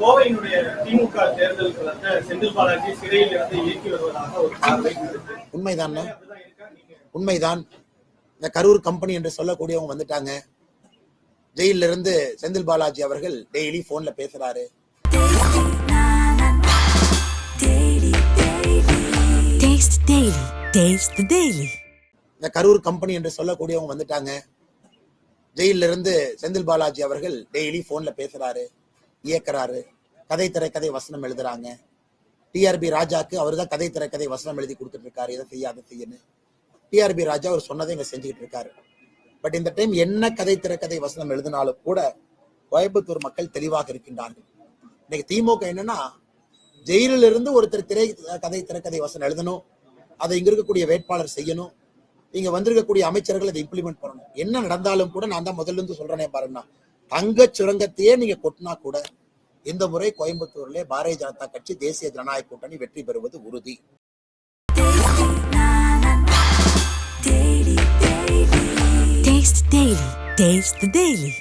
கோவையினுடைய திமுக தேர்தல் களத்தை செந்தில் பாலாஜி சிறையில் இருந்து இயக்கி வருவதாக ஒரு பார்வை இருக்கு. உண்மைதான், உண்மைதான். இந்த கரூர் கம்பெனி என்று சொல்லக்கூடியவங்க வந்துட்டாங்க. ஜெயில இருந்து செந்தில் பாலாஜி அவர்கள் டெய்லி போன்ல பேசுறாரு. இந்த கரூர் கம்பெனி என்று சொல்லக்கூடியவங்க வந்துட்டாங்க. ஜெயில இருந்து செந்தில் பாலாஜி அவர்கள் டெய்லி போன்ல பேசுறாரு, இயக்குறாரு, கதை திரைக்கதை வசனம் எழுதுறாங்க. டிஆர்பி ராஜாக்கு அவர் தான் கதை திரைக்கதை வசனம் எழுதி கொடுத்துட்டு இருக்காரு. இதை செய்ய அதை செய்யன்னு டிஆர்பி ராஜா அவர் சொன்னதை இங்க செஞ்சுக்கிட்டு இருக்காரு. பட் இந்த டைம் என்ன கதை திரைக்கதை வசனம் எழுதினாலும் கூட கோயம்புத்தூர் மக்கள் தெளிவாக இருக்கின்றார்கள். இன்னைக்கு திமுக என்னன்னா, ஜெயிலில் இருந்து ஒருத்தர் கதை திரைக்கதை வசனம் எழுதணும், அதை இங்க இருக்கக்கூடிய வேட்பாளர் செய்யணும், இங்க வந்திருக்கக்கூடிய அமைச்சர்கள் அதை இம்ப்ளிமெண்ட் பண்ணணும். என்ன நடந்தாலும் கூட நான் தான் முதல்ல இருந்து சொல்றேனே பாருங்க, தங்க சுரங்கத்தையே நீங்க கொட்டினா கூட இந்த முறை கோயம்புத்தூர்ல பாரதிய ஜனதா கட்சி தேசிய ஜனநாயக கூட்டணி வெற்றி பெறுவது உறுதி. Taste the Daily.